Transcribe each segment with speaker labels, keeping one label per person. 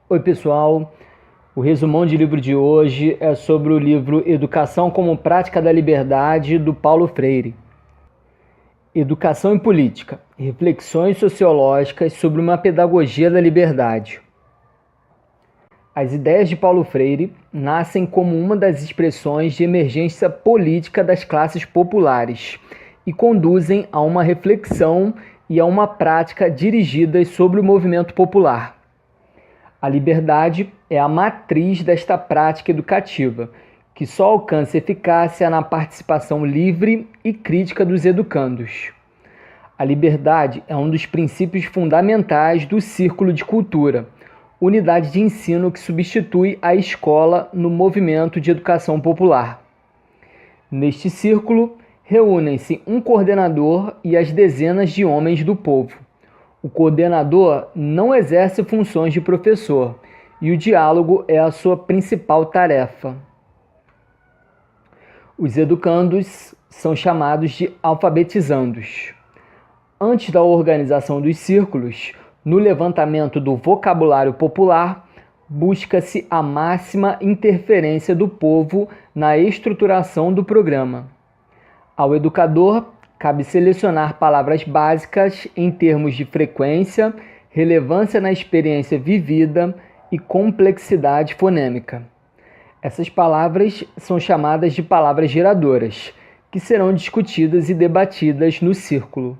Speaker 1: Oi, pessoal. O resumão de livro de hoje é sobre o livro Educação como Prática da Liberdade, do Paulo Freire. Educação e Política. Reflexões sociológicas sobre uma pedagogia da liberdade. As ideias de Paulo Freire nascem como uma das expressões de emergência política das classes populares e conduzem a uma reflexão e a uma prática dirigidas sobre o movimento popular. A liberdade é a matriz desta prática educativa, que só alcança eficácia na participação livre e crítica dos educandos. A liberdade é um dos princípios fundamentais do círculo de cultura, unidade de ensino que substitui a escola no movimento de educação popular. Neste círculo, reúnem-se um coordenador e as dezenas de homens do povo. O coordenador não exerce funções de professor e o diálogo é a sua principal tarefa. Os educandos são chamados de alfabetizandos. Antes da organização dos círculos, no levantamento do vocabulário popular, busca-se a máxima interferência do povo na estruturação do programa. Ao educador, cabe selecionar palavras básicas em termos de frequência, relevância na experiência vivida e complexidade fonêmica. Essas palavras são chamadas de palavras geradoras, que serão discutidas e debatidas no círculo.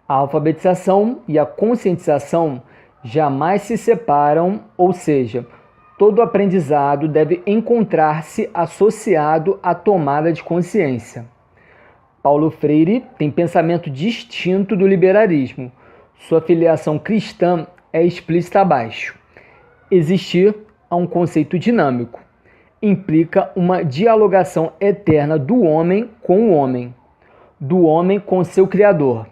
Speaker 1: A alfabetização e a conscientização jamais se separam, ou seja, todo aprendizado deve encontrar-se associado à tomada de consciência. Paulo Freire tem pensamento distinto do liberalismo. Sua filiação cristã é explícita abaixo. Existir é um conceito dinâmico. Implica uma dialogação eterna do homem com o homem, do homem com seu Criador.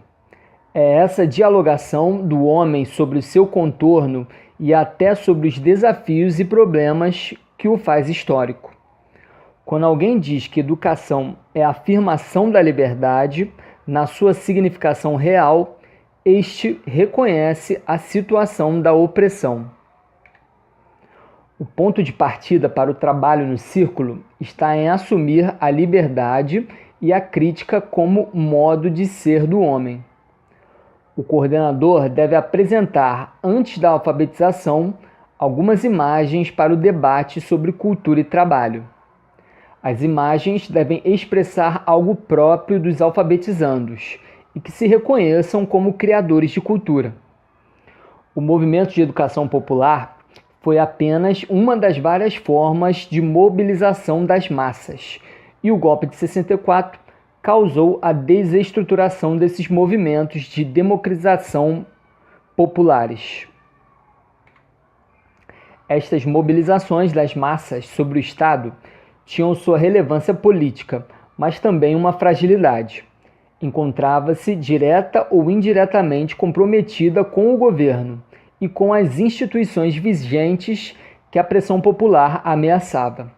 Speaker 1: É essa dialogação do homem sobre o seu contorno e até sobre os desafios e problemas que o faz histórico. Quando alguém diz que educação é a afirmação da liberdade, na sua significação real, este reconhece a situação da opressão. O ponto de partida para o trabalho no círculo está em assumir a liberdade e a crítica como modo de ser do homem. O coordenador deve apresentar, antes da alfabetização, algumas imagens para o debate sobre cultura e trabalho. As imagens devem expressar algo próprio dos alfabetizandos e que se reconheçam como criadores de cultura. O movimento de educação popular foi apenas uma das várias formas de mobilização das massas, e o golpe de 64 causou a desestruturação desses movimentos de democratização populares. Estas mobilizações das massas sobre o Estado tinham sua relevância política, mas também uma fragilidade. Encontrava-se direta ou indiretamente comprometida com o governo e com as instituições vigentes que a pressão popular ameaçava.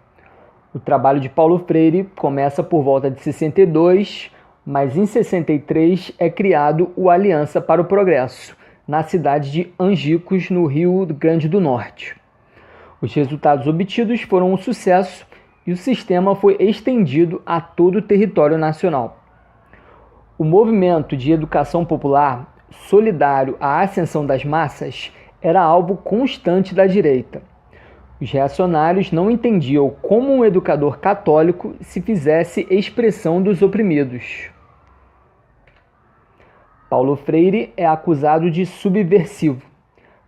Speaker 1: O trabalho de Paulo Freire começa por volta de 62, mas em 63 é criado o Aliança para o Progresso, na cidade de Angicos, no Rio Grande do Norte. Os resultados obtidos foram um sucesso e o sistema foi estendido a todo o território nacional. O movimento de educação popular, solidário à ascensão das massas, era alvo constante da direita. Os reacionários não entendiam como um educador católico se fizesse expressão dos oprimidos. Paulo Freire é acusado de subversivo,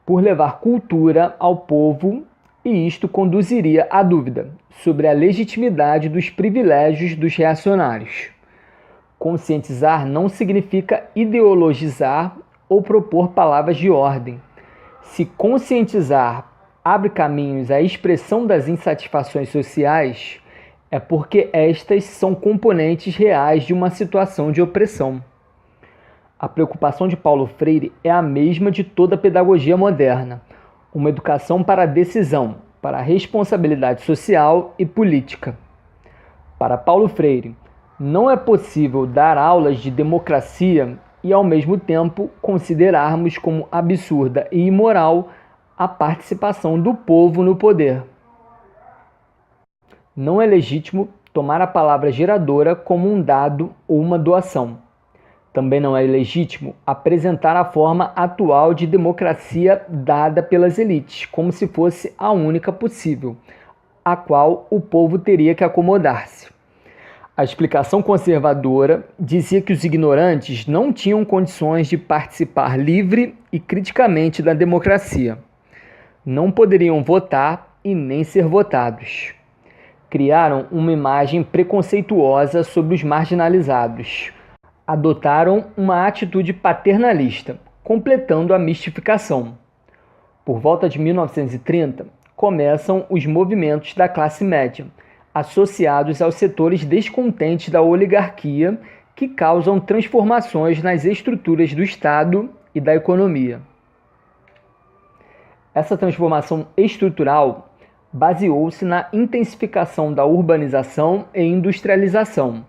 Speaker 1: por levar cultura ao povo, e isto conduziria à dúvida sobre a legitimidade dos privilégios dos reacionários. Conscientizar não significa ideologizar ou propor palavras de ordem. Se conscientizar abre caminhos à expressão das insatisfações sociais, é porque estas são componentes reais de uma situação de opressão. A preocupação de Paulo Freire é a mesma de toda a pedagogia moderna, uma educação para a decisão, para a responsabilidade social e política. Para Paulo Freire, não é possível dar aulas de democracia e, ao mesmo tempo, considerarmos como absurda e imoral a participação do povo no poder. Não é legítimo tomar a palavra geradora como um dado ou uma doação. Também não é legítimo apresentar a forma atual de democracia dada pelas elites, como se fosse a única possível, a qual o povo teria que acomodar-se. A explicação conservadora dizia que os ignorantes não tinham condições de participar livre e criticamente da democracia. Não poderiam votar e nem ser votados. Criaram uma imagem preconceituosa sobre os marginalizados. Adotaram uma atitude paternalista, completando a mistificação. Por volta de 1930, começam os movimentos da classe média, associados aos setores descontentes da oligarquia, que causam transformações nas estruturas do Estado e da economia. Essa transformação estrutural baseou-se na intensificação da urbanização e industrialização,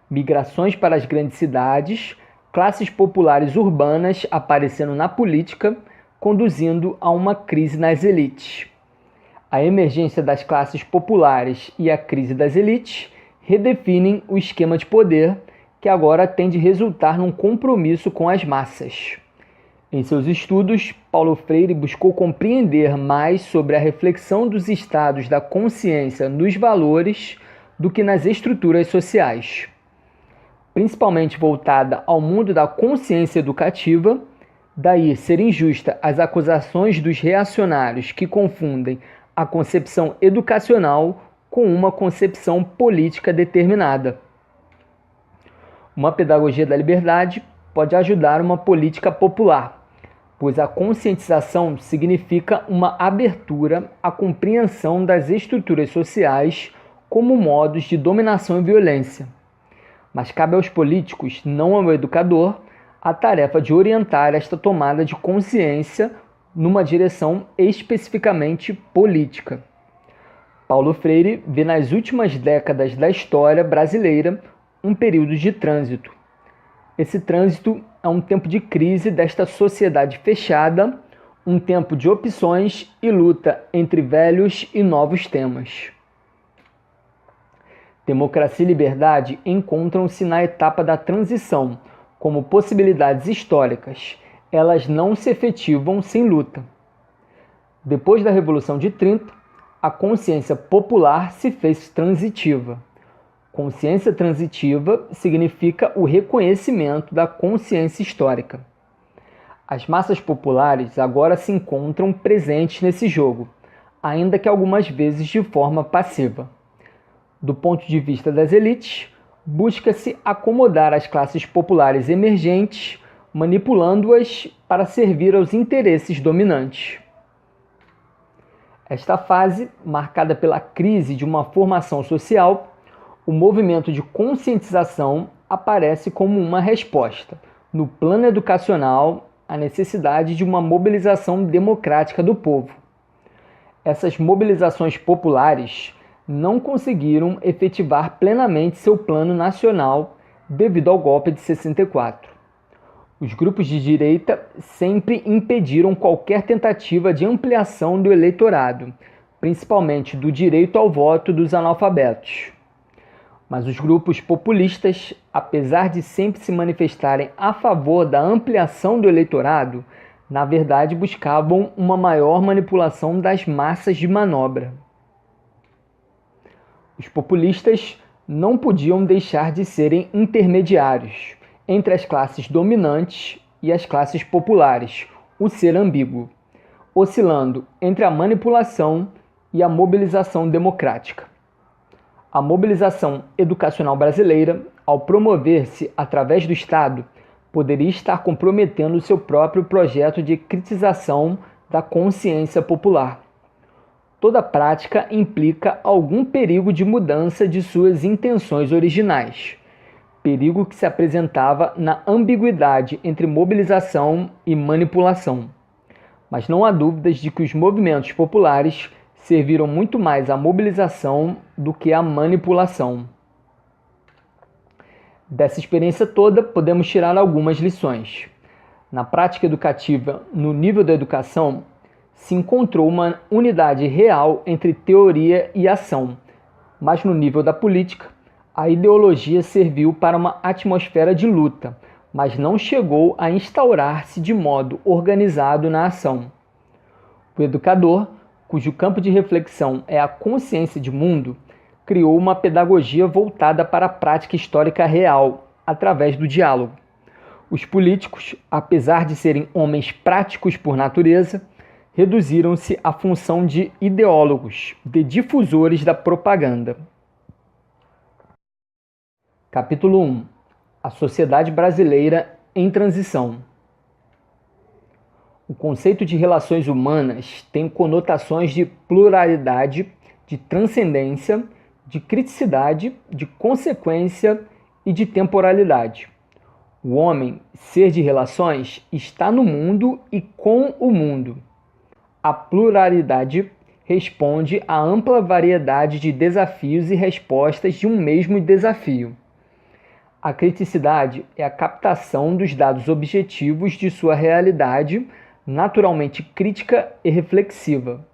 Speaker 1: migrações para as grandes cidades, classes populares urbanas aparecendo na política, conduzindo a uma crise nas elites. A emergência das classes populares e a crise das elites redefinem o esquema de poder, que agora tem de resultar num compromisso com as massas. Em seus estudos, Paulo Freire buscou compreender mais sobre a reflexão dos estados da consciência nos valores do que nas estruturas sociais. Principalmente voltada ao mundo da consciência educativa, daí ser injusta as acusações dos reacionários que confundem a concepção educacional com uma concepção política determinada. Uma pedagogia da liberdade pode ajudar uma política popular, pois a conscientização significa uma abertura à compreensão das estruturas sociais como modos de dominação e violência. Mas cabe aos políticos, não ao educador, a tarefa de orientar esta tomada de consciência numa direção especificamente política. Paulo Freire vê nas últimas décadas da história brasileira um período de trânsito. Esse trânsito é um tempo de crise desta sociedade fechada, um tempo de opções e luta entre velhos e novos temas. Democracia e liberdade encontram-se na etapa da transição, como possibilidades históricas. Elas não se efetivam sem luta. Depois da Revolução de 30, a consciência popular se fez transitiva. Consciência transitiva significa o reconhecimento da consciência histórica. As massas populares agora se encontram presentes nesse jogo, ainda que algumas vezes de forma passiva. Do ponto de vista das elites, busca-se acomodar as classes populares emergentes, manipulando-as para servir aos interesses dominantes. Esta fase, marcada pela crise de uma formação social, o movimento de conscientização aparece como uma resposta, no plano educacional, à necessidade de uma mobilização democrática do povo. Essas mobilizações populares não conseguiram efetivar plenamente seu plano nacional devido ao golpe de 64. Os grupos de direita sempre impediram qualquer tentativa de ampliação do eleitorado, principalmente do direito ao voto dos analfabetos. Mas os grupos populistas, apesar de sempre se manifestarem a favor da ampliação do eleitorado, na verdade buscavam uma maior manipulação das massas de manobra. Os populistas não podiam deixar de serem intermediários entre as classes dominantes e as classes populares, o ser ambíguo, oscilando entre a manipulação e a mobilização democrática. A mobilização educacional brasileira, ao promover-se através do Estado, poderia estar comprometendo o seu próprio projeto de critização da consciência popular. Toda prática implica algum perigo de mudança de suas intenções originais, perigo que se apresentava na ambiguidade entre mobilização e manipulação. Mas não há dúvidas de que os movimentos populares serviram muito mais à mobilização do que à manipulação. Dessa experiência toda, podemos tirar algumas lições. Na prática educativa, no nível da educação, se encontrou uma unidade real entre teoria e ação, mas no nível da política, a ideologia serviu para uma atmosfera de luta, mas não chegou a instaurar-se de modo organizado na ação. O educador, cujo campo de reflexão é a consciência de mundo, criou uma pedagogia voltada para a prática histórica real, através do diálogo. Os políticos, apesar de serem homens práticos por natureza, reduziram-se à função de ideólogos, de difusores da propaganda. Capítulo 1. A sociedade brasileira em transição. O conceito de relações humanas tem conotações de pluralidade, de transcendência, de criticidade, de consequência e de temporalidade. O homem, ser de relações, está no mundo e com o mundo. A pluralidade responde à ampla variedade de desafios e respostas de um mesmo desafio. A criticidade é a captação dos dados objetivos de sua realidade, naturalmente crítica e reflexiva.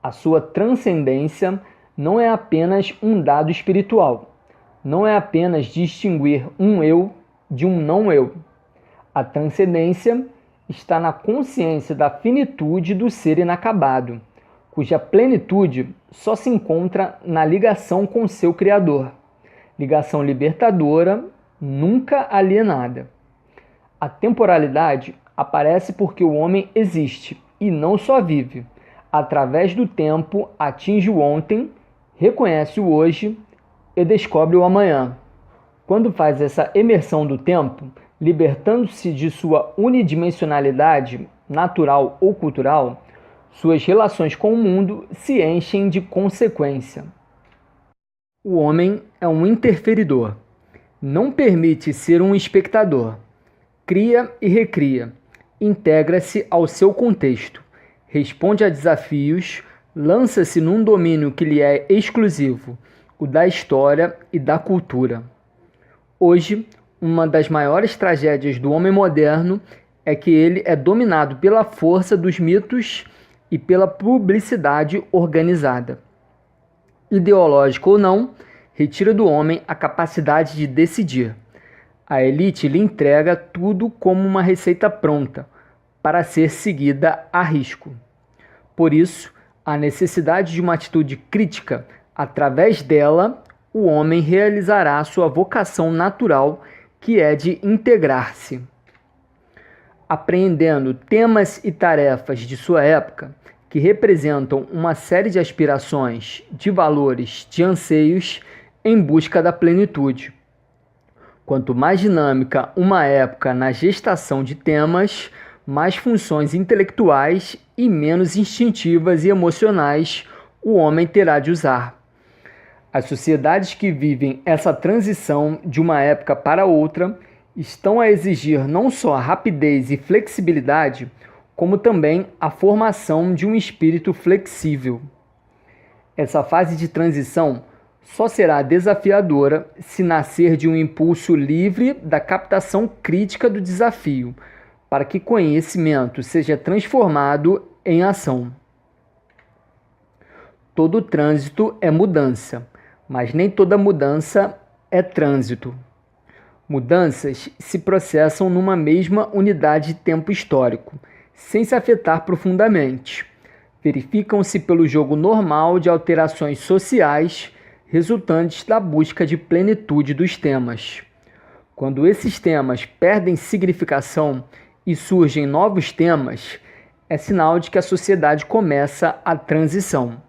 Speaker 1: A sua transcendência não é apenas um dado espiritual, não é apenas distinguir um eu de um não eu. A transcendência está na consciência da finitude do ser inacabado, cuja plenitude só se encontra na ligação com seu Criador. Ligação libertadora, nunca alienada. A temporalidade aparece porque o homem existe e não só vive. Através do tempo, atinge o ontem, reconhece o hoje e descobre o amanhã. Quando faz essa imersão do tempo, libertando-se de sua unidimensionalidade, natural ou cultural, suas relações com o mundo se enchem de consequência. O homem é um interferidor. Não permite ser um espectador. Cria e recria. Integra-se ao seu contexto. Responde a desafios. Lança-se num domínio que lhe é exclusivo, o da história e da cultura. Hoje, uma das maiores tragédias do homem moderno é que ele é dominado pela força dos mitos e pela publicidade organizada. Ideológico ou não, retira do homem a capacidade de decidir. A elite lhe entrega tudo como uma receita pronta, para ser seguida a risco. Por isso, a necessidade de uma atitude crítica, através dela, o homem realizará sua vocação natural, que é de integrar-se. Apreendendo temas e tarefas de sua época, que representam uma série de aspirações, de valores, de anseios em busca da plenitude. Quanto mais dinâmica uma época na gestação de temas, mais funções intelectuais e menos instintivas e emocionais o homem terá de usar. As sociedades que vivem essa transição de uma época para outra estão a exigir não só rapidez e flexibilidade, como também a formação de um espírito flexível. Essa fase de transição só será desafiadora se nascer de um impulso livre da captação crítica do desafio, para que conhecimento seja transformado em ação. Todo trânsito é mudança, mas nem toda mudança é trânsito. Mudanças se processam numa mesma unidade de tempo histórico, sem se afetar profundamente. Verificam-se pelo jogo normal de alterações sociais resultantes da busca de plenitude dos temas. Quando esses temas perdem significação e surgem novos temas, é sinal de que a sociedade começa a transição.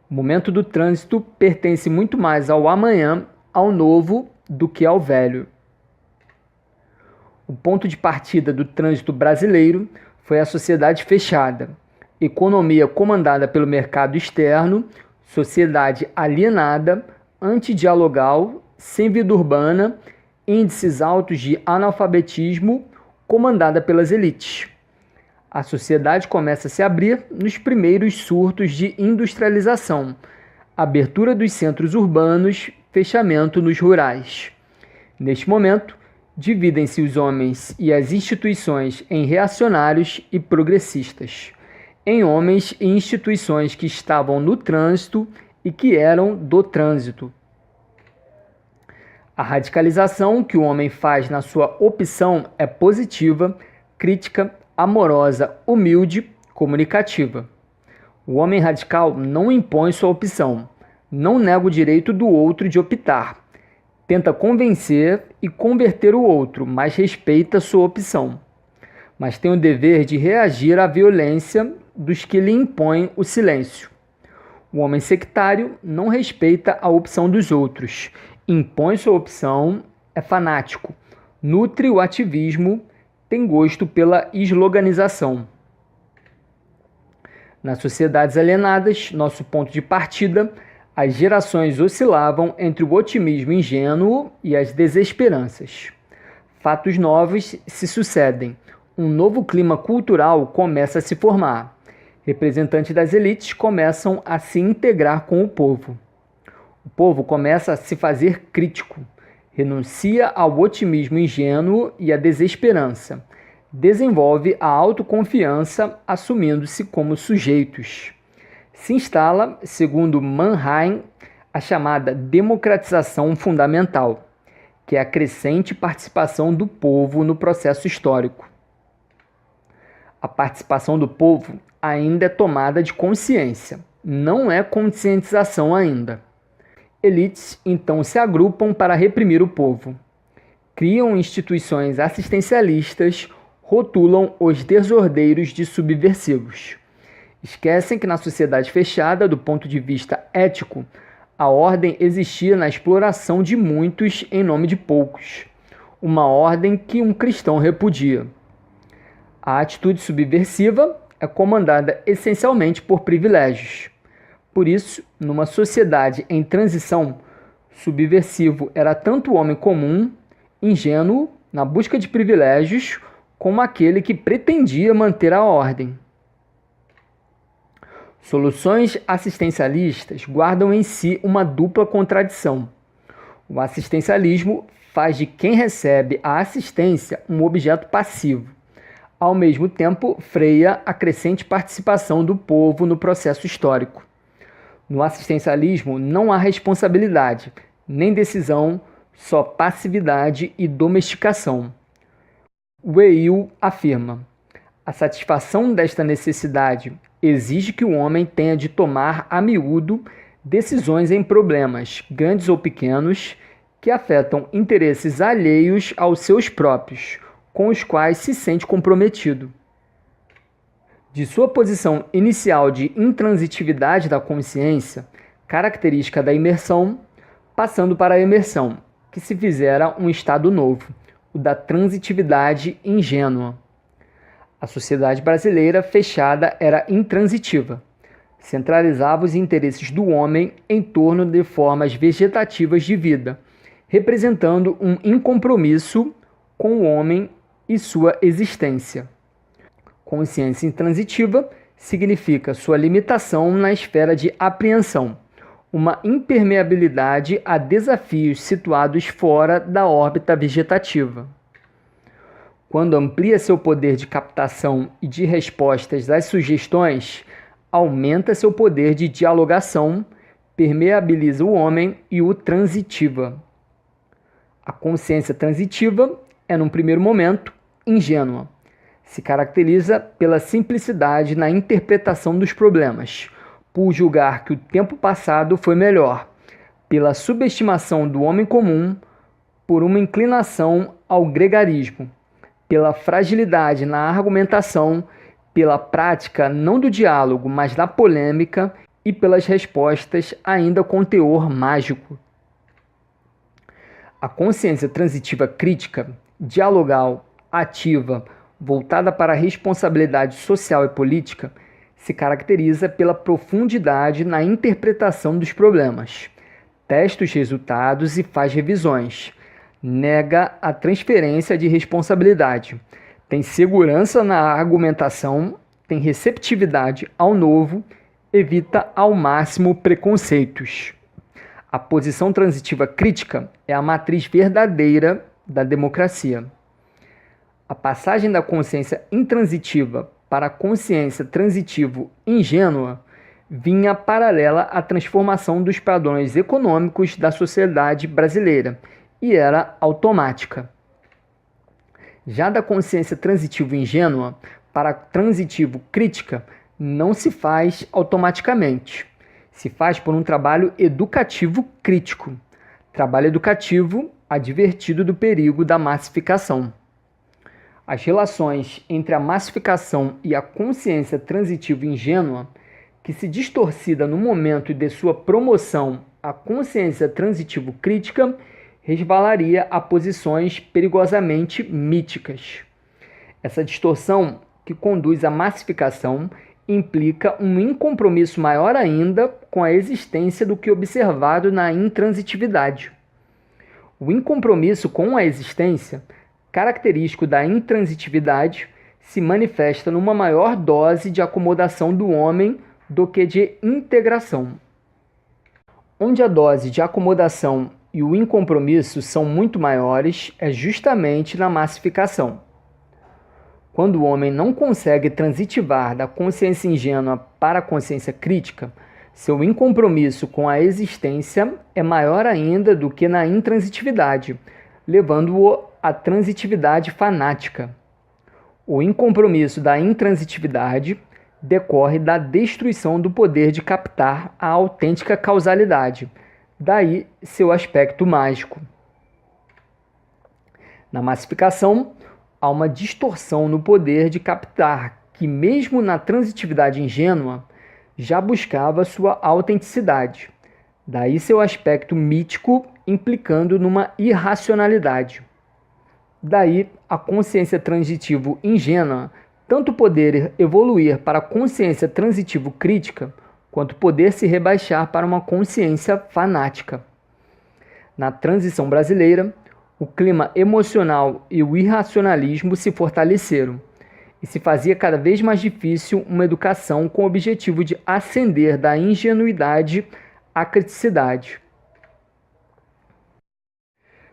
Speaker 1: O momento do trânsito pertence muito mais ao amanhã, ao novo, do que ao velho. O ponto de partida do trânsito brasileiro foi a sociedade fechada, economia comandada pelo mercado externo, sociedade alienada, antidialogal, sem vida urbana, índices altos de analfabetismo, comandada pelas elites. A sociedade começa a se abrir nos primeiros surtos de industrialização, abertura dos centros urbanos, fechamento nos rurais. Neste momento, Dividem-se os homens e as instituições em reacionários e progressistas, em homens e instituições que estavam no trânsito e que eram do trânsito. A radicalização que o homem faz na sua opção é positiva, crítica, amorosa, humilde, comunicativa. O homem radical não impõe sua opção, não nega o direito do outro de optar, tenta convencer e converter o outro, mas respeita sua opção. Mas tem o dever de reagir à violência dos que lhe impõem o silêncio. O homem sectário não respeita a opção dos outros, impõe sua opção, é fanático, nutre o ativismo, tem gosto pela esloganização. Nas sociedades alienadas, nosso ponto de partida, as gerações oscilavam entre o otimismo ingênuo e as desesperanças. Fatos novos se sucedem. Um novo clima cultural começa a se formar. Representantes das elites começam a se integrar com o povo. O povo começa a se fazer crítico, renuncia ao otimismo ingênuo e à desesperança, desenvolve a autoconfiança assumindo-se como sujeitos. Se instala, segundo Mannheim, a chamada democratização fundamental, que é a crescente participação do povo no processo histórico. A participação do povo ainda é tomada de consciência, não é conscientização ainda. Elites, então, se agrupam para reprimir o povo. Criam instituições assistencialistas, rotulam os desordeiros de subversivos. Esquecem que na sociedade fechada, do ponto de vista ético, a ordem existia na exploração de muitos em nome de poucos. Uma ordem que um cristão repudia. A atitude subversiva é comandada essencialmente por privilégios. Por isso, numa sociedade em transição, subversivo era tanto o homem comum, ingênuo, na busca de privilégios, como aquele que pretendia manter a ordem. Soluções assistencialistas guardam em si uma dupla contradição. O assistencialismo faz de quem recebe a assistência um objeto passivo. Ao mesmo tempo, freia a crescente participação do povo no processo histórico. No assistencialismo não há responsabilidade, nem decisão, só passividade e domesticação. Weil afirma: a satisfação desta necessidade exige que o homem tenha de tomar a miúdo decisões em problemas, grandes ou pequenos, que afetam interesses alheios aos seus próprios, com os quais se sente comprometido. De sua posição inicial de intransitividade da consciência, característica da imersão, passando para a emersão, que se fizera um estado novo, o da transitividade ingênua. A sociedade brasileira fechada era intransitiva, centralizava os interesses do homem em torno de formas vegetativas de vida, representando um incompromisso com o homem e sua existência. Consciência intransitiva significa sua limitação na esfera de apreensão, uma impermeabilidade a desafios situados fora da órbita vegetativa. Quando amplia seu poder de captação e de respostas às sugestões, aumenta seu poder de dialogação, permeabiliza o homem e o transitiva. A consciência transitiva é, num primeiro momento, ingênua. Se caracteriza pela simplicidade na interpretação dos problemas, por julgar que o tempo passado foi melhor, pela subestimação do homem comum, por uma inclinação ao gregarismo, pela fragilidade na argumentação, pela prática não do diálogo, mas da polêmica e pelas respostas ainda com teor mágico. A consciência transitiva crítica, dialogal, ativa, voltada para a responsabilidade social e política, se caracteriza pela profundidade na interpretação dos problemas, testa os resultados e faz revisões, nega a transferência de responsabilidade, tem segurança na argumentação, tem receptividade ao novo, evita ao máximo preconceitos. A posição transitiva crítica é a matriz verdadeira da democracia. A passagem da consciência intransitiva para a consciência transitivo-ingênua vinha paralela à transformação dos padrões econômicos da sociedade brasileira e era automática. Já da consciência transitivo-ingênua para a transitivo-crítica não se faz automaticamente. Se faz por um trabalho educativo crítico. Trabalho educativo advertido do perigo da massificação. As relações entre a massificação e a consciência transitivo-ingênua, que se distorcida no momento de sua promoção à consciência transitivo-crítica, resvalaria a posições perigosamente míticas. Essa distorção que conduz à massificação implica um incompromisso maior ainda com a existência do que observado na intransitividade. O incompromisso com a existência, característico da intransitividade, se manifesta numa maior dose de acomodação do homem do que de integração. Onde a dose de acomodação e o incompromisso são muito maiores é justamente na massificação. Quando o homem não consegue transitivar da consciência ingênua para a consciência crítica, seu incompromisso com a existência é maior ainda do que na intransitividade, levando-o à transitividade fanática. O incompromisso da intransitividade decorre da destruição do poder de captar a autêntica causalidade, daí seu aspecto mágico. Na massificação, há uma distorção no poder de captar que, mesmo na transitividade ingênua, já buscava sua autenticidade, daí seu aspecto mítico implicando numa irracionalidade. Daí a consciência transitivo ingênua tanto poder evoluir para a consciência transitivo crítica, quanto poder se rebaixar para uma consciência fanática. Na transição brasileira, o clima emocional e o irracionalismo se fortaleceram e se fazia cada vez mais difícil uma educação com o objetivo de ascender da ingenuidade à criticidade.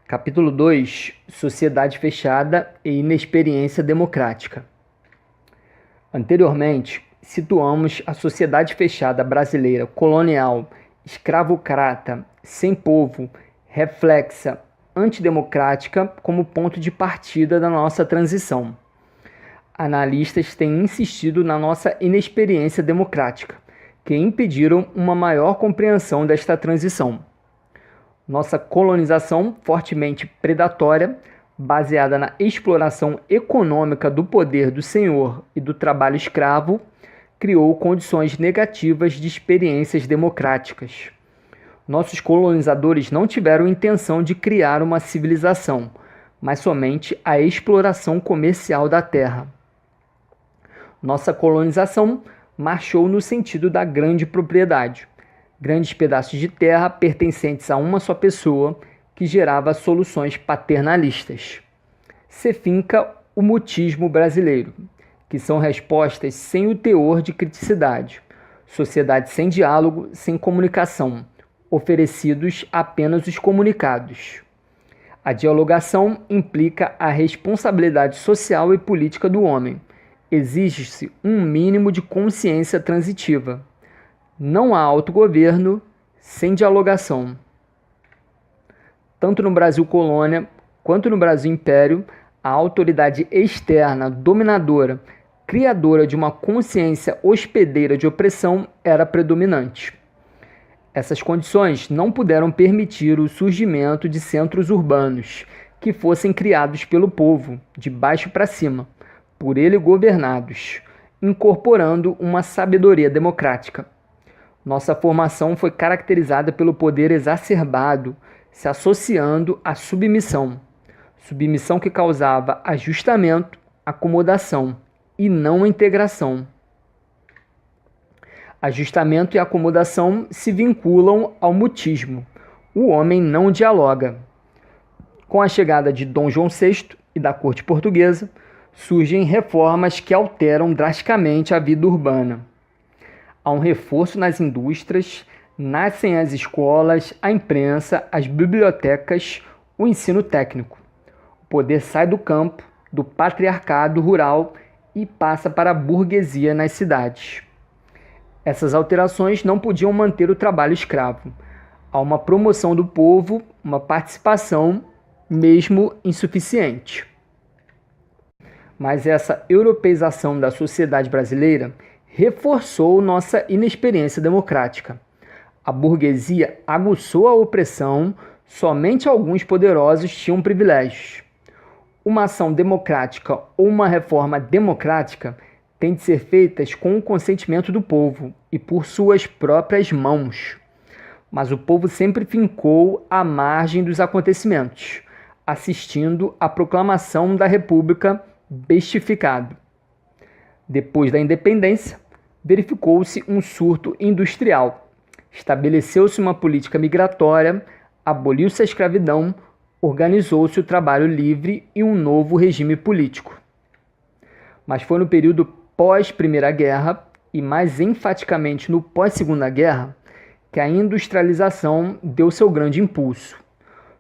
Speaker 1: Capítulo 2. Sociedade fechada e inexperiência democrática. Anteriormente, situamos a sociedade fechada brasileira colonial, escravocrata, sem povo, reflexa, antidemocrática como ponto de partida da nossa transição. Analistas têm insistido na nossa inexperiência democrática, que impediram uma maior compreensão desta transição. Nossa colonização fortemente predatória, baseada na exploração econômica do poder do senhor e do trabalho escravo, criou condições negativas de experiências democráticas. Nossos colonizadores não tiveram intenção de criar uma civilização, mas somente a exploração comercial da terra. Nossa colonização marchou no sentido da grande propriedade, grandes pedaços de terra pertencentes a uma só pessoa, que gerava soluções paternalistas. Se finca o mutismo brasileiro, que são respostas sem o teor de criticidade, sociedade sem diálogo, sem comunicação, oferecidos apenas os comunicados. A dialogação implica a responsabilidade social e política do homem. Exige-se um mínimo de consciência transitiva. Não há autogoverno sem dialogação. Tanto no Brasil colônia quanto no Brasil império, a autoridade externa, dominadora, criadora de uma consciência hospedeira de opressão era predominante. Essas condições não puderam permitir o surgimento de centros urbanos que fossem criados pelo povo, de baixo para cima, por ele governados, incorporando uma sabedoria democrática. Nossa formação foi caracterizada pelo poder exacerbado, se associando à submissão. Submissão que causava ajustamento, acomodação e não integração. Ajustamento e acomodação se vinculam ao mutismo. O homem não dialoga. Com a chegada de Dom João VI e da corte portuguesa, surgem reformas que alteram drasticamente a vida urbana. Há um reforço nas indústrias, nascem as escolas, a imprensa, as bibliotecas, o ensino técnico. O poder sai do campo, do patriarcado rural e passa para a burguesia nas cidades. Essas alterações não podiam manter o trabalho escravo. Há uma promoção do povo, uma participação, mesmo insuficiente. Mas essa europeização da sociedade brasileira reforçou nossa inexperiência democrática. A burguesia aguçou a opressão, somente alguns poderosos tinham privilégios. Uma ação democrática ou uma reforma democrática tem de ser feitas com o consentimento do povo e por suas próprias mãos. Mas o povo sempre ficou à margem dos acontecimentos, assistindo à proclamação da República bestificado. Depois da independência, verificou-se um surto industrial. Estabeleceu-se uma política migratória, aboliu-se a escravidão, organizou-se o trabalho livre e um novo regime político. Mas foi no período pós-Primeira Guerra, e mais enfaticamente no pós-Segunda Guerra, que a industrialização deu seu grande impulso.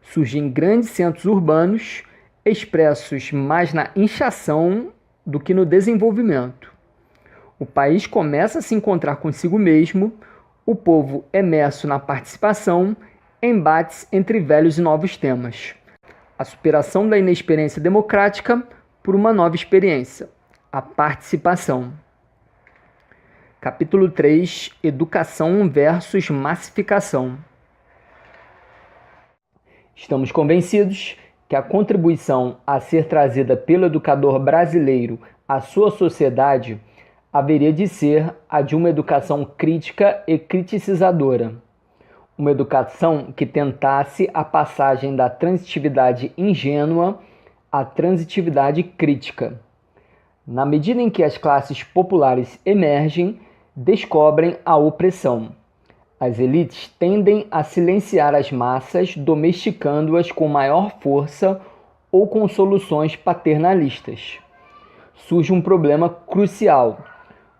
Speaker 1: Surgem grandes centros urbanos, expressos mais na inchação do que no desenvolvimento. O país começa a se encontrar consigo mesmo, o povo emerso na participação, embates entre velhos e novos temas. A superação da inexperiência democrática por uma nova experiência, a participação. Capítulo 3, Educação versus Massificação. Estamos convencidos que a contribuição a ser trazida pelo educador brasileiro à sua sociedade haveria de ser a de uma educação crítica e criticizadora. Uma educação que tentasse a passagem da transitividade ingênua à transitividade crítica. Na medida em que as classes populares emergem, descobrem a opressão. As elites tendem a silenciar as massas, domesticando-as com maior força ou com soluções paternalistas. Surge um problema crucial,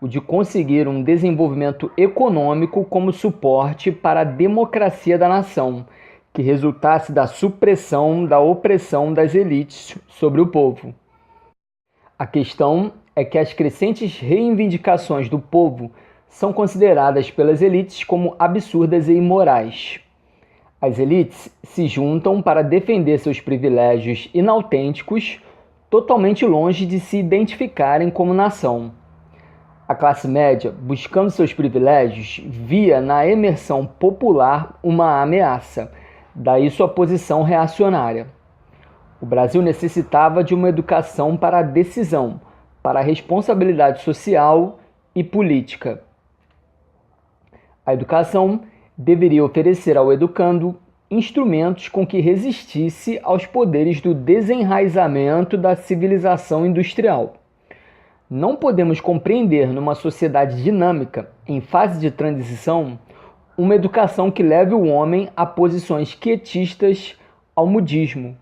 Speaker 1: o de conseguir um desenvolvimento econômico como suporte para a democracia da nação, que resultasse da supressão da opressão das elites sobre o povo. A questão é que as crescentes reivindicações do povo são consideradas pelas elites como absurdas e imorais. As elites se juntam para defender seus privilégios inautênticos, totalmente longe de se identificarem como nação. A classe média, buscando seus privilégios, via na emersão popular uma ameaça, daí sua posição reacionária. O Brasil necessitava de uma educação para a decisão, para a responsabilidade social e política. A educação deveria oferecer ao educando instrumentos com que resistisse aos poderes do desenraizamento da civilização industrial. Não podemos compreender numa sociedade dinâmica, em fase de transição, uma educação que leve o homem a posições quietistas ao mudismo.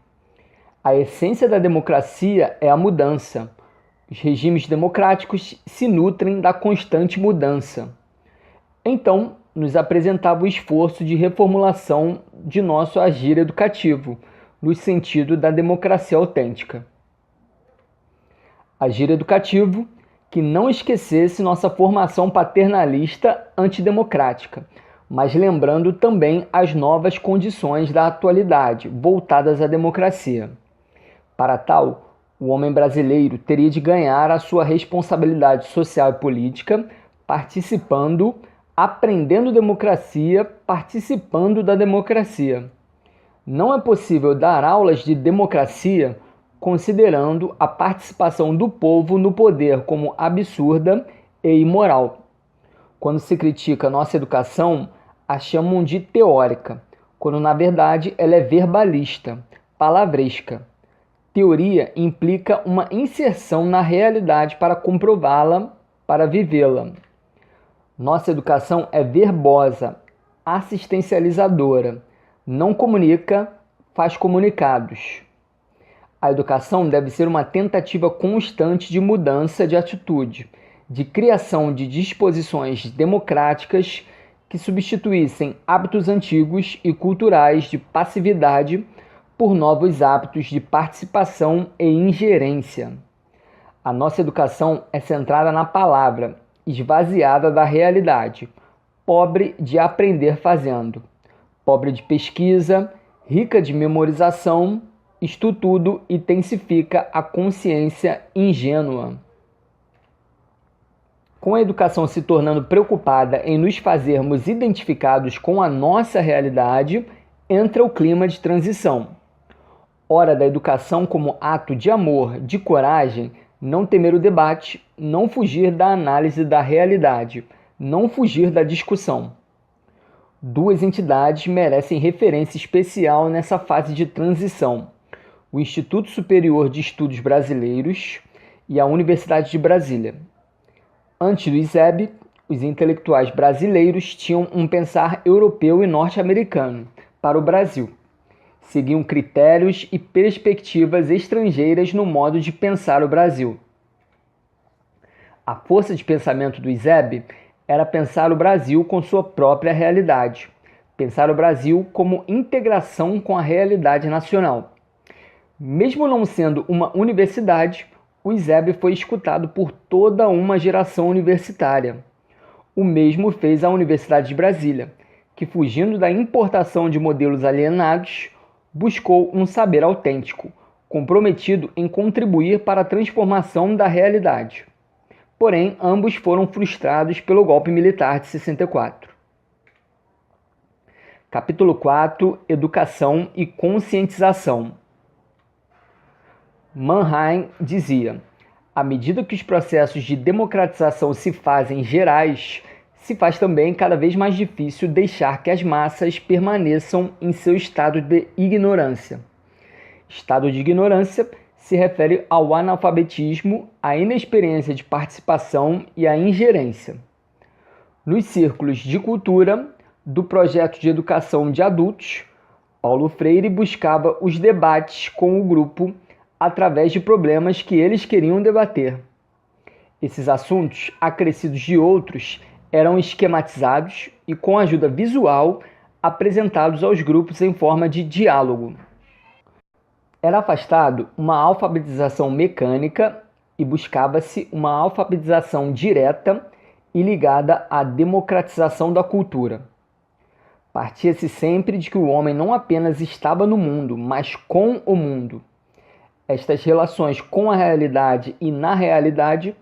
Speaker 1: A essência da democracia é a mudança. Os regimes democráticos se nutrem da constante mudança. Então, nos apresentava o esforço de reformulação de nosso agir educativo, no sentido da democracia autêntica. Agir educativo que não esquecesse nossa formação paternalista antidemocrática, mas lembrando também as novas condições da atualidade, voltadas à democracia. Para tal, o homem brasileiro teria de ganhar a sua responsabilidade social e política, participando, aprendendo democracia, participando da democracia. Não é possível dar aulas de democracia considerando a participação do povo no poder como absurda e imoral. Quando se critica nossa educação, a chamam de teórica, quando na verdade ela é verbalista, palavresca. Teoria implica uma inserção na realidade para comprová-la, para vivê-la. Nossa educação é verbosa, assistencializadora, não comunica, faz comunicados. A educação deve ser uma tentativa constante de mudança de atitude, de criação de disposições democráticas que substituíssem hábitos antigos e culturais de passividade por novos hábitos de participação e ingerência. A nossa educação é centrada na palavra, esvaziada da realidade, pobre de aprender fazendo, pobre de pesquisa, rica de memorização. Isto tudo intensifica a consciência ingênua. Com a educação se tornando preocupada em nos fazermos identificados com a nossa realidade, entra o clima de transição. Hora da educação como ato de amor, de coragem, não temer o debate, não fugir da análise da realidade, não fugir da discussão. Duas entidades merecem referência especial nessa fase de transição: o Instituto Superior de Estudos Brasileiros e a Universidade de Brasília. Antes do ISEB, os intelectuais brasileiros tinham um pensar europeu e norte-americano para o Brasil. Seguiam critérios e perspectivas estrangeiras no modo de pensar o Brasil. A força de pensamento do ISEB era pensar o Brasil com sua própria realidade, pensar o Brasil como integração com a realidade nacional. Mesmo não sendo uma universidade, o ISEB foi escutado por toda uma geração universitária. O mesmo fez a Universidade de Brasília, que, fugindo da importação de modelos alienados, buscou um saber autêntico, comprometido em contribuir para a transformação da realidade. Porém, ambos foram frustrados pelo golpe militar de 64. Capítulo 4: Educação e Conscientização. Mannheim dizia: à medida que os processos de democratização se fazem gerais, se faz também cada vez mais difícil deixar que as massas permaneçam em seu estado de ignorância. Estado de ignorância se refere ao analfabetismo, à inexperiência de participação e à ingerência. Nos círculos de cultura do projeto de educação de adultos, Paulo Freire buscava os debates com o grupo através de problemas que eles queriam debater. Esses assuntos, acrescidos de outros, eram esquematizados e, com ajuda visual, apresentados aos grupos em forma de diálogo. Era afastado uma alfabetização mecânica e buscava-se uma alfabetização direta e ligada à democratização da cultura. Partia-se sempre de que o homem não apenas estava no mundo, mas com o mundo. Estas relações com a realidade e na realidade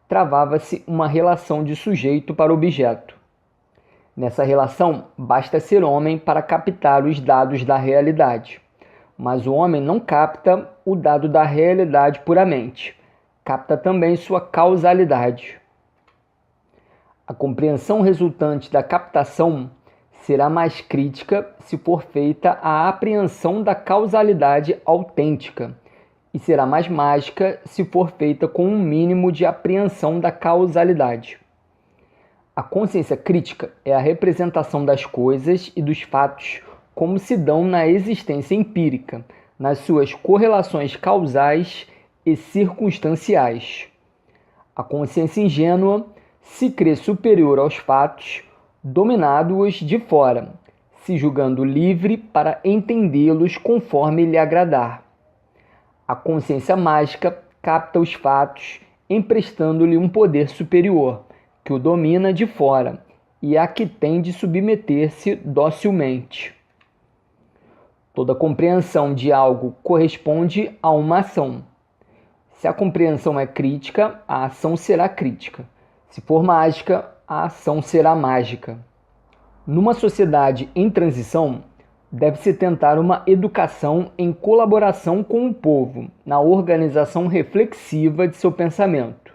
Speaker 1: travava-se uma relação de sujeito para objeto. Nessa relação, basta ser homem para captar os dados da realidade. Mas o homem não capta o dado da realidade puramente, capta também sua causalidade. A compreensão resultante da captação será mais crítica se for feita a apreensão da causalidade autêntica, e será mais mágica se for feita com um mínimo de apreensão da causalidade. A consciência crítica é a representação das coisas e dos fatos como se dão na existência empírica, nas suas correlações causais e circunstanciais. A consciência ingênua se crê superior aos fatos, dominando-os de fora, se julgando livre para entendê-los conforme lhe agradar. A consciência mágica capta os fatos, emprestando-lhe um poder superior, que o domina de fora e a que tem de submeter-se docilmente. Toda compreensão de algo corresponde a uma ação. Se a compreensão é crítica, a ação será crítica. Se for mágica, a ação será mágica. Numa sociedade em transição, deve-se tentar uma educação em colaboração com o povo, na organização reflexiva de seu pensamento.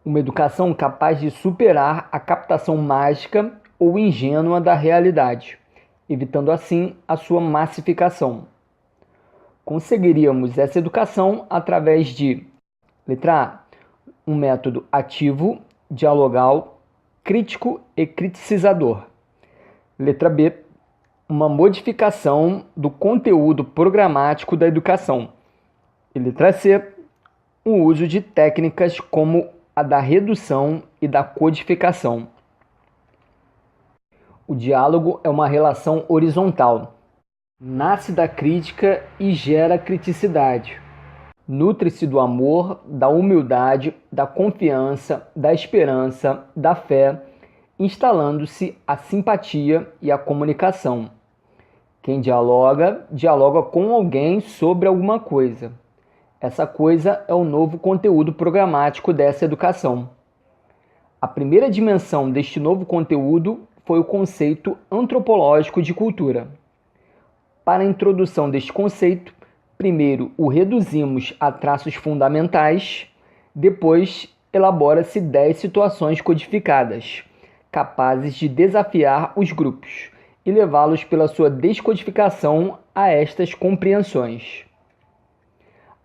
Speaker 1: Uma educação capaz de superar a captação mágica ou ingênua da realidade, evitando assim a sua massificação. Conseguiríamos essa educação através de: letra A, um método ativo, dialogal, crítico e criticizador. Letra B, uma modificação do conteúdo programático da educação. E letra C, o uso de técnicas como a da redução e da codificação. O diálogo é uma relação horizontal. Nasce da crítica e gera criticidade. Nutre-se do amor, da humildade, da confiança, da esperança, da fé, instalando-se a simpatia e a comunicação. Quem dialoga, dialoga com alguém sobre alguma coisa. Essa coisa é o novo conteúdo programático dessa educação. A primeira dimensão deste novo conteúdo foi o conceito antropológico de cultura. Para a introdução deste conceito, primeiro o reduzimos a traços fundamentais, depois elabora-se 10 situações codificadas, capazes de desafiar os grupos e levá-los pela sua descodificação a estas compreensões.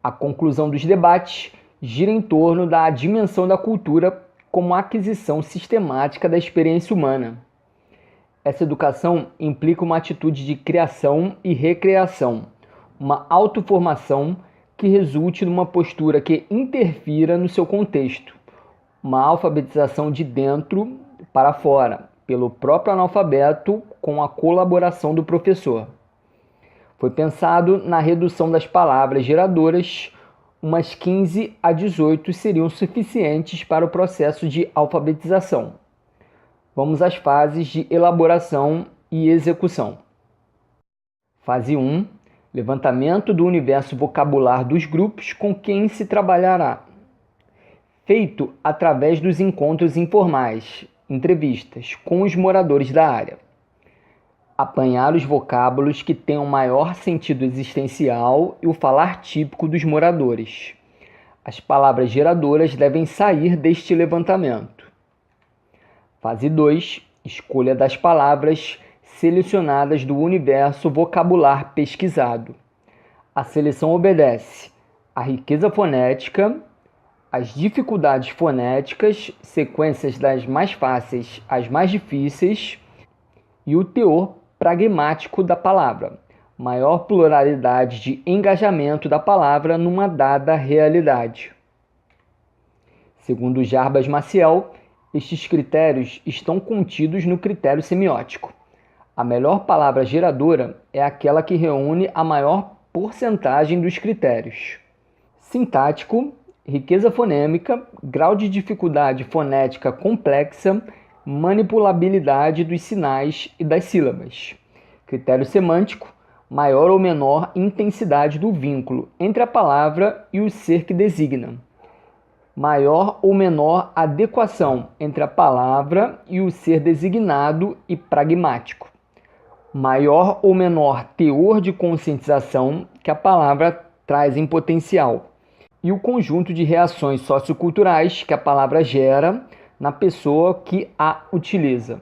Speaker 1: A conclusão dos debates gira em torno da dimensão da cultura como aquisição sistemática da experiência humana. Essa educação implica uma atitude de criação e recriação, uma autoformação que resulte numa postura que interfira no seu contexto, uma alfabetização de dentro para fora, pelo próprio analfabeto com a colaboração do professor. Foi pensado na redução das palavras geradoras, umas 15 a 18 seriam suficientes para o processo de alfabetização. Vamos às fases de elaboração e execução. Fase 1. Levantamento do universo vocabular dos grupos com quem se trabalhará. Feito através dos encontros informais, entrevistas, com os moradores da área. Apanhar os vocábulos que tenham maior sentido existencial e o falar típico dos moradores. As palavras geradoras devem sair deste levantamento. Fase 2. Escolha das palavras selecionadas do universo vocabular pesquisado. A seleção obedece à riqueza fonética, às dificuldades fonéticas, sequências das mais fáceis às mais difíceis, e o teor pragmático da palavra, maior pluralidade de engajamento da palavra numa dada realidade. Segundo Jarbas Maciel, estes critérios estão contidos no critério semiótico. A melhor palavra geradora é aquela que reúne a maior porcentagem dos critérios. Sintático, riqueza fonêmica, grau de dificuldade fonética complexa, manipulabilidade dos sinais e das sílabas. Critério semântico, maior ou menor intensidade do vínculo entre a palavra e o ser que designa. Maior ou menor adequação entre a palavra e o ser designado e pragmático. Maior ou menor teor de conscientização que a palavra traz em potencial. E o conjunto de reações socioculturais que a palavra gera na pessoa que a utiliza.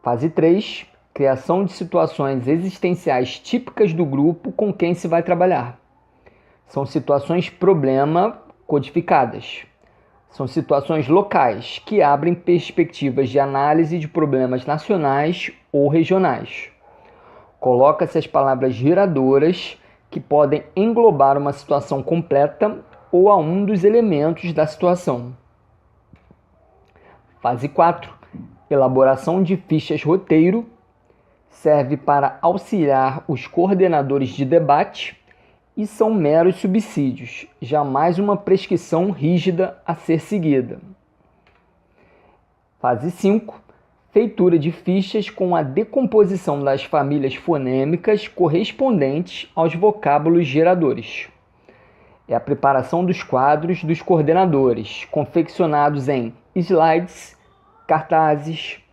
Speaker 1: Fase 3. Criação de situações existenciais típicas do grupo com quem se vai trabalhar. São situações problema codificadas. São situações locais que abrem perspectivas de análise de problemas nacionais ou regionais. Coloca-se as palavras geradoras que podem englobar uma situação completa ou a um dos elementos da situação. Fase 4. Elaboração de fichas roteiro. Serve para auxiliar os coordenadores de debate e são meros subsídios, jamais uma prescrição rígida a ser seguida. Fase 5. Feitura de fichas com a decomposição das famílias fonêmicas correspondentes aos vocábulos geradores. É a preparação dos quadros dos coordenadores, confeccionados em slides, cartazes.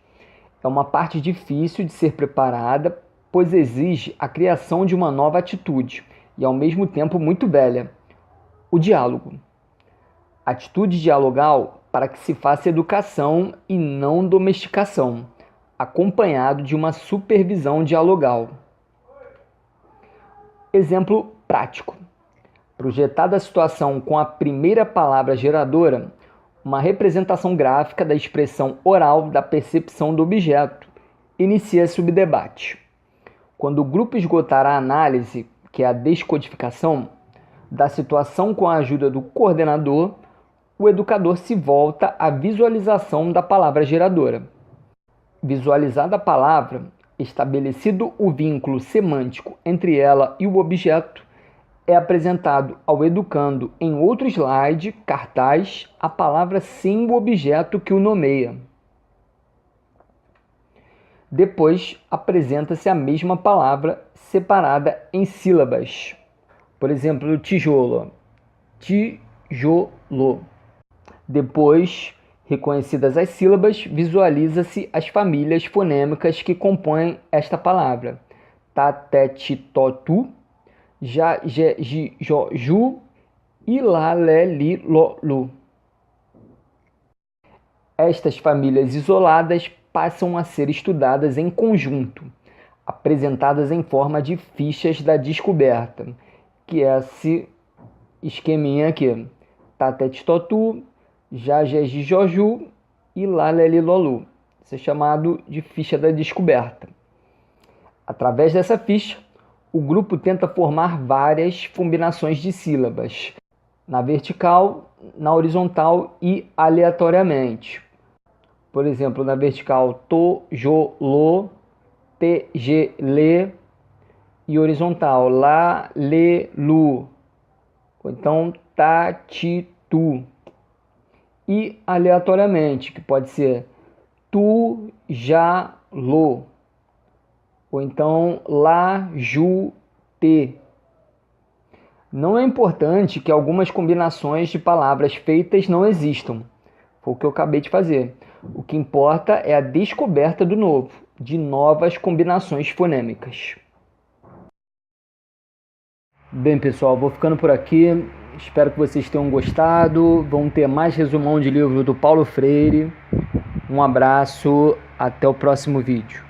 Speaker 1: É uma parte difícil de ser preparada, pois exige a criação de uma nova atitude e, ao mesmo tempo, muito velha: o diálogo. Atitude dialogal para que se faça educação e não domesticação, acompanhado de uma supervisão dialogal. Exemplo prático. Projetada a situação com a primeira palavra geradora, uma representação gráfica da expressão oral da percepção do objeto, inicia-se o debate. Quando o grupo esgotar a análise, que é a descodificação, da situação com a ajuda do coordenador, o educador se volta à visualização da palavra geradora. Visualizada a palavra, Estabelecido o vínculo semântico entre ela e o objeto, é apresentado ao educando em outro slide, cartaz, a palavra sem o objeto que o nomeia. Depois, apresenta-se a mesma palavra separada em sílabas. Por exemplo, tijolo, tijolo. Depois, reconhecidas as sílabas, visualiza-se as famílias fonêmicas que compõem esta palavra. Ta, te, ti, to, tu, já, je, ji, jo, ju e lá, lé, li, lo, lu. Estas famílias isoladas passam a ser estudadas em conjunto, apresentadas em forma de fichas da descoberta, que é esse esqueminha aqui. Ta, te, ti, to, tu, já, je, ji, jo, ju e lá, lé, li, lo, lu. Isso é chamado de ficha da descoberta. Através dessa ficha, o grupo tenta formar várias combinações de sílabas, na vertical, na horizontal e aleatoriamente. Por exemplo, na vertical, to, jo, lo, te, je, le, e horizontal, lá, le, lu, ou então ta, ti, tu. E aleatoriamente, que pode ser tu, já, lo, ou então lá, ju, te. Não é importante que algumas combinações de palavras feitas não existam. Foi o que eu acabei de fazer. O que importa é a descoberta do novo, de novas combinações fonêmicas. Bem, pessoal, vou ficando por aqui. Espero que vocês tenham gostado. Vão ter mais resumão de livro do Paulo Freire. Um abraço, até o próximo vídeo.